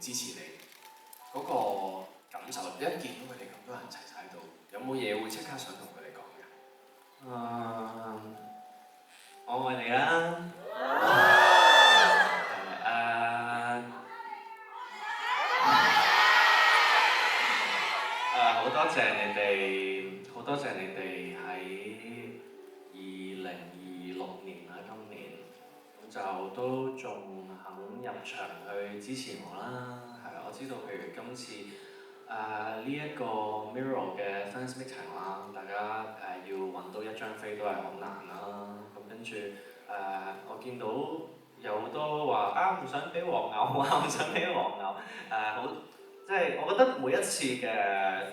支持你嗰個感受。你一見到佢哋咁多人齊晒喺度，有冇嘢會即刻想同佢哋講嘅？我愛你啦！好多謝你哋，好多謝你哋喺2026年啦，今年咁就都仲肯入場去支持我啦。係啊，我知道譬如今次呢一個 Mirror 嘅 fans meeting 啦，大家要揾到一張飛都係好難啦。咁跟住我見到有好多話唔想俾黃牛唔想俾黃牛好，即係我覺得每一次嘅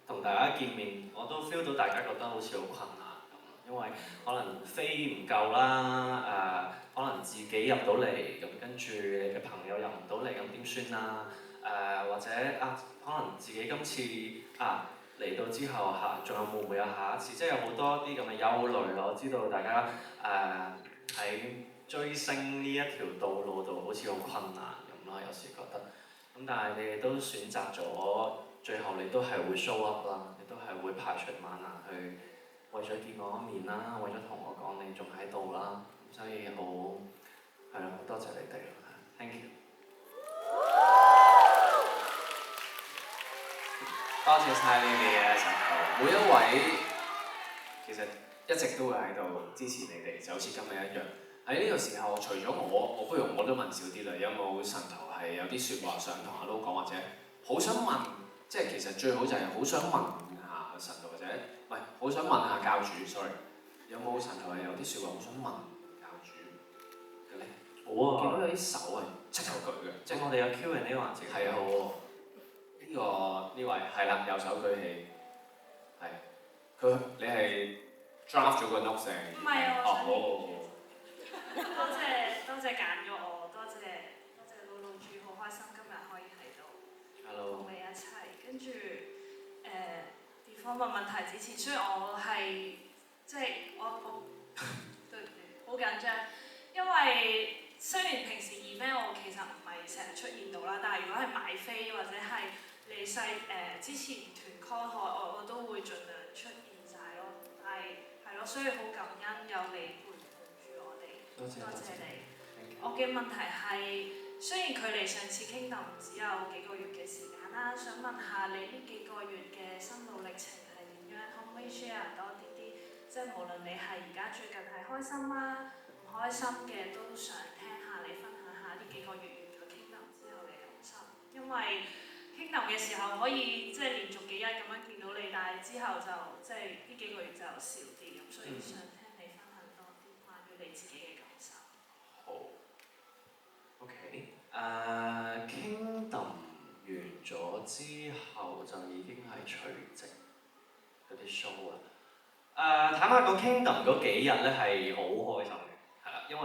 同大家見面，我都 feel 到大家覺得好似好困難咁，因為可能飛唔夠啦，可能自己入到嚟，咁跟住你嘅朋友入唔到嚟，咁點算啊？或者可能自己今次嚟到之後仲有會唔會有下一次？即係有好多啲咁嘅憂慮咯。我知道大家喺追星呢一條道路度好似好困難咁啦，有時覺得。咁但係你哋都選擇咗，最後你都係會 show up 啦，你都係會排除萬難去為咗見我一面啦，為咗同我講你仲喺度啦，所以好多謝你哋啦 ，thank you。多謝晒你哋嘅時候，每一位其實一直都會喺度支持你哋，就好似今日一樣。喺呢個時候，除咗我不如我都問少啲啦。有冇神徒係有啲説話想同阿 Lo 講，或者好想問？即係其實最好就係好想問下神徒，或者喂好想問下教主 ，sorry， 有冇神徒係有啲説話好想問教主嘅咧？好啊！見到有啲手係即頭舉嘅，即係我哋有 Q&A 環節。係啊，好喎。呢位係啦，右手舉起，係你係 draft 咗個 note 定？唔係啊，好。多謝揀咗我，多謝老主，好開心今日可以喺度同你一齊。跟住地方問問題之前，雖然我係即係我對好緊張，因為雖然平時 event 我其實唔係成日出現到啦，但係如果係買飛或者係你之前團 call 我都會盡量出現晒咯。但係咯，所以好感恩有你陪伴住我哋，多謝你。我嘅問題係，雖然距離上次傾談只有幾個月嘅時間啦，想問下你呢幾個月嘅心路歷程係點樣？可唔可以 share 多啲？即係無論你係而家最近係開心啦、唔開心嘅，都想聽下你分享下呢幾個月完咗傾談之後嘅感受。因為傾談嘅時候可以即係連續幾日咁樣見到你，但係之後就即係呢幾個月就少啲咁，所以想聽你分享多啲關於你自己嘅感受。好。OK。Kingdom 完咗之後就已經係除夕嗰啲 show 啦。坦白講 Kingdom 嗰幾日咧係好開心嘅，係啦，因為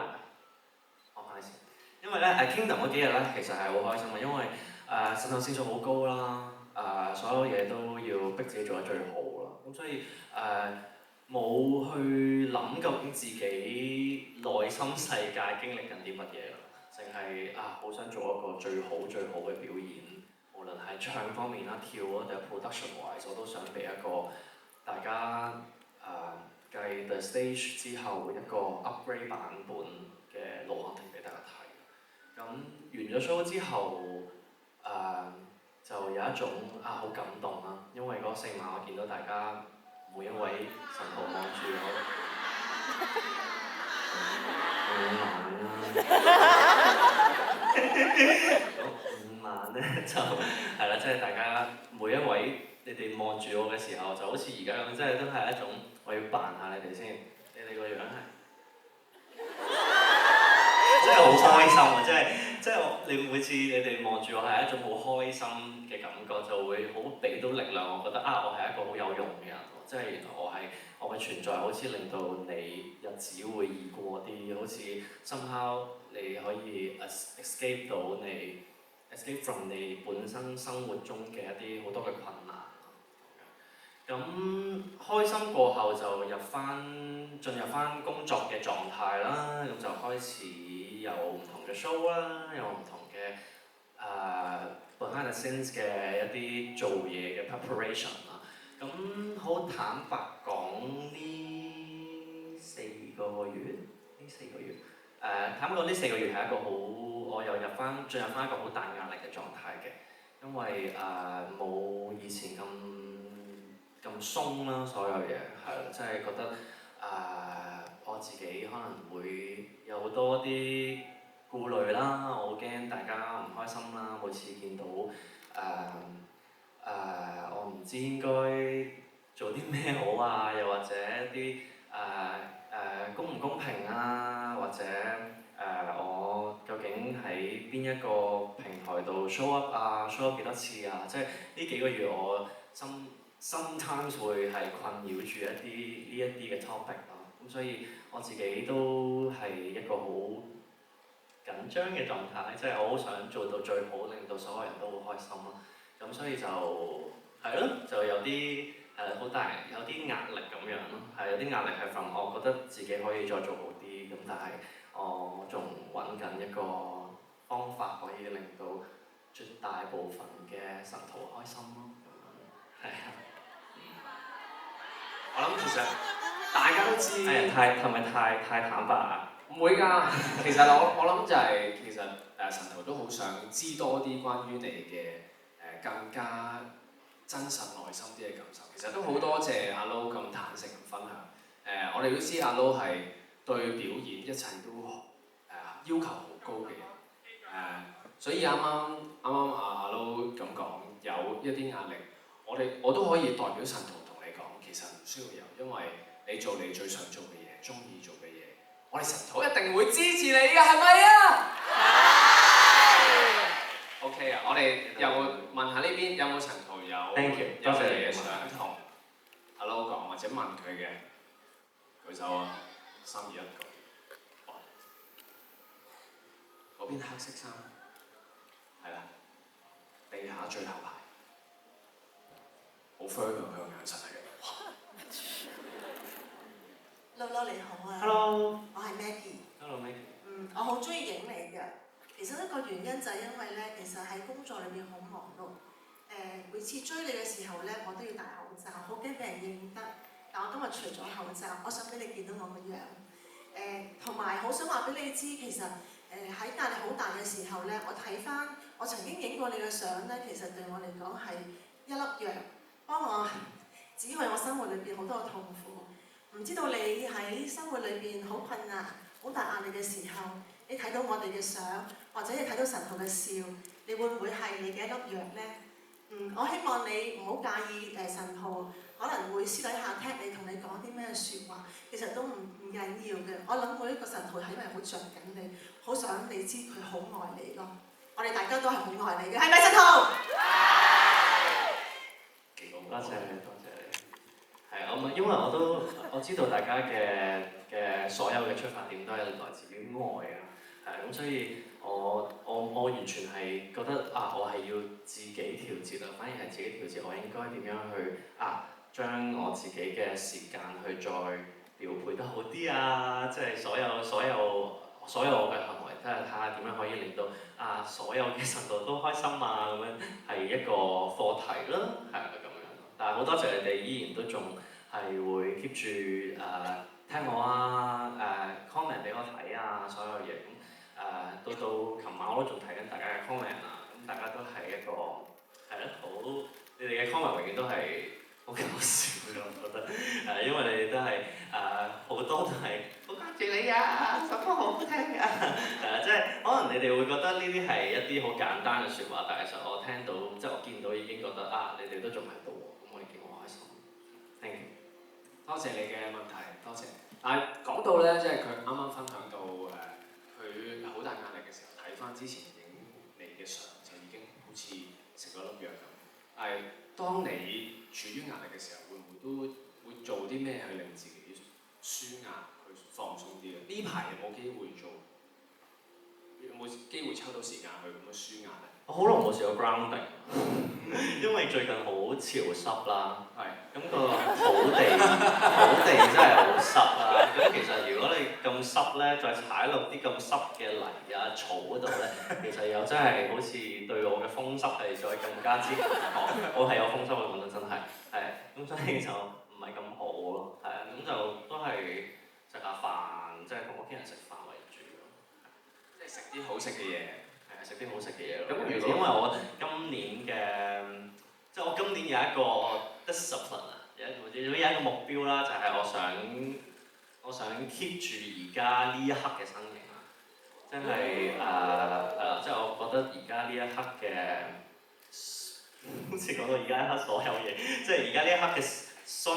我翻先，因為咧Kingdom 嗰幾日咧其實係好開心嘅，因為滲透指數好高啦，所有嘢都要逼自己做得最好啦，咁所以冇去諗究竟自己內心世界經歷緊啲乜嘢啦，淨係好想做一個最好嘅表演，無論係唱方面啦、跳啊定係 production wise，我都想俾一個大家繼 The Stage 之後一個 upgrade 版本嘅盧瀚霆俾大家睇。咁完咗 show 之後，就有一種好感動啦，因為嗰4晚我見到大家每一位神徒望住我5晚咧就係啦，即係大家每一位你哋望住我嘅時候，就好似而家咁，即係都係一種我要扮下你哋先，你哋個樣係真係好開心啊！即係你每次你哋望住我係一種好開心嘅感覺，就會好俾到力量。我覺得我係一個好有用嘅人，即係原來我嘅存在好似令到你日子會易過啲，好似 somehow 你可以 escape 到escape from 你本身生活中嘅一啲好多嘅困難。咁開心過後就進入翻工作嘅狀態啦，咁就開始有唔同嘅 show 啦，有唔同嘅 since 嘅一啲做嘢嘅 preparation 啦。咁好坦白講，呢四個月，坦白講呢4個月係一個好，我又進入翻一個好大壓力嘅狀態嘅，因為冇以前咁鬆啦，所有嘢係啦，即係覺得我自己可能會有好多啲顧慮啦，我好驚大家唔開心啦，每次見到我唔知應該做啲咩好啊，又或者一啲公唔公平啊，或者我究竟喺邊一個平台度 show up 啊 ，show up 幾多次啊，即係呢幾個月我sometimes 會係困擾住呢一啲嘅 topic 咯，咁所以我自己都係一個好緊張嘅狀態，即係我好想做到最好，令到所有人都好開心咯。咁所以就係咯，就有啲好大，有啲壓力咁樣咯，係有啲壓力係 from 我覺得自己可以再做好啲，咁但係我仲揾緊一個方法可以令到絕大部分嘅神徒開心咯，係啊。我諗其實大家都知，係咪太坦白啊？唔會㗎，其實我諗就係、其實神徒都好想知多啲關於你嘅更加真實內心啲嘅感受。其實都好多謝阿 Lo 咁坦誠咁分享。我哋都知阿 Lo 係對表演一切都要求好高嘅人。所以啱啱阿 Lo 咁講有一啲壓力，我都可以代表神徒同你講，其實唔需要有，因為你做你最想做嘅嘢，中意做嘅嘢。我哋神徒一定會支持你嘅，係咪啊？係。OK 啊，我哋又問下呢邊有冇神徒有 Thank you， 有嘢想同阿 Lo 講或者問佢嘅，舉手啊！3、2、1，嗰邊黑色衫，係啦，地下最後排，好 firm 啊！佢個眼神係。Lo 你好啊 Hello， 我係 Maggie。Hello Maggie。我好中意影你嘅。其實一個原因就係因為咧，其實喺工作裏邊好忙碌。每次追你嘅時候咧，我都要戴口罩，好驚俾人認得。但我今日除咗口罩，我想俾你見到我個樣。同埋好想話俾你知，其實喺壓力好大嘅時候咧，我睇翻我曾經影過你嘅相咧，其實對我嚟講係一粒藥，幫我止去我生活裏邊好多嘅痛苦。唔知道你喺生活裏邊好困難、好大壓力嘅時候，你睇到我哋嘅相，或者你睇到神徒嘅笑，你會唔會係你嘅一粒藥呢？我希望你唔好介意神徒可能會私底下聽你同你講啲咩説話，其實都唔緊要嘅。我諗每一個神徒係因為好着緊你，好想你知佢好愛你咯。我哋大家都係好愛你嘅，係咪神徒？多謝你，多謝你。係因為我知道大家嘅所有嘅出發點都係來自於愛啊，咁所以我完全係覺得我係要自己調節啊，反而係自己調節，我應該點樣去將我自己嘅時間去再調配得好啲啊，即係所有我嘅行為，睇下點樣可以令到所有嘅神徒都開心啊，咁樣係一個課題啦，係咁樣。但係好多謝你哋依然都仲係會 keep 住聽我comment 俾我睇所有嘢到琴晚我都仲睇緊大家嘅 comment 咁大家都係一個好，你哋嘅 comment 永遠都係好搞笑嘅，我覺得因為你哋都係好多都係好掛住你首歌好好聽即係可能你哋會覺得呢啲係一啲好簡單嘅説話，但係其實我聽到即係我見到已經覺得你哋都仲喺度喎，咁我已經好開心。Thank you， 多謝你嘅問題，多謝。但係講到咧，即係佢啱啱分享到佢好大壓力嘅時候，睇翻之前影你嘅相，就已經好似食咗粒藥咁。但係當你處於壓力嘅時候，會唔會都會做啲咩去令自己舒壓、去放鬆啲咧？呢排有冇機會做？有冇機會抽到時間去咁樣舒壓咧？我好耐冇試過 grounding。因為最近好潮濕啦，係。咁個土地真係好濕啦。咁其實如果你咁濕咧，再踩落啲咁濕嘅泥啊草嗰度咧，其實又真係好似對我嘅風濕係再更加之我係有風濕嘅，講得真係，咁所以就唔係咁好咯，咁就都係食下飯，即係同屋企人食飯為主咯。即係食啲好食嘅嘢。食啲好食嘅嘢咯。咁如果因為我今年嘅，即係我今年有一個 discipline 啊，有一個目標啦，就係我想 keep 住而家呢一刻嘅身形啦，即係即係我覺得而家呢一刻嘅，好似講到而家一刻所有嘢，即係而家呢一刻嘅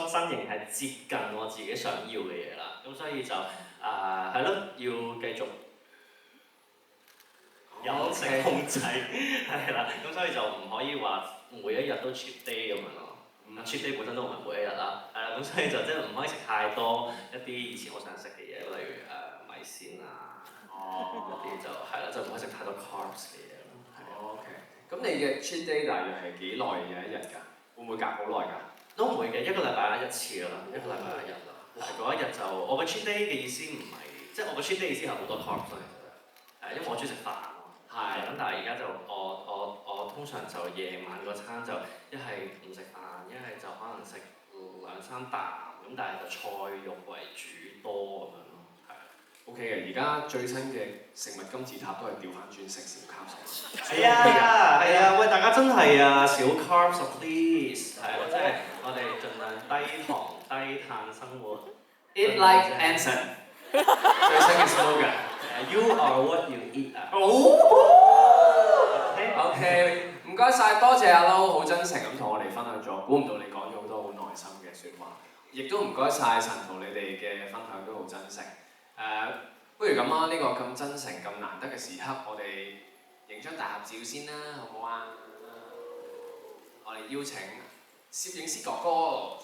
身形係接近我自己想要嘅嘢啦，咁所以就係咯，要繼續。飲食控制係啦，咁所以就唔可以話每一日都 cheat day 咁樣咯。cheat day 本身都唔係每一日啦，咁所以就即係唔可以食太多一啲以前我想食嘅嘢，例如米線啊，嗰啲就係啦，就唔可以食太多 carbs 嘅嘢咯。OK。咁你嘅 cheat day 大約係幾耐嘅一日㗎？會唔會隔好耐㗎？都唔會嘅，一個禮拜一次啦，一個禮拜一日啦。嗰一日就我嘅 cheat day 嘅意思唔係，即係我嘅 cheat day 意思係好多 carbs 嚟嘅，因為我中意食飯。係，咁但係而家就我通常就夜晚嗰餐就一係唔食飯，一係就可能食2-3啖，咁但係就菜肉為主多咁樣咯，係。OK 嘅，而家最新嘅食物金字塔都係調翻轉食少 carbs。係啊，喂大家真係啊，少 carbs please，係即係我哋盡量低糖低碳生活。Eat like Anson。最新嘅 slogan。You are what you eat 啊。OK， 唔該晒，多謝阿 Low，好真誠咁同我哋分享咗，估唔到你講咗好多好內心嘅説話，亦都唔該晒神同你哋嘅分享都好真誠。不如咁啊，呢個咁真誠、咁難得嘅時刻，我哋影張大合照先啦，好唔好啊？我哋邀請攝影師哥哥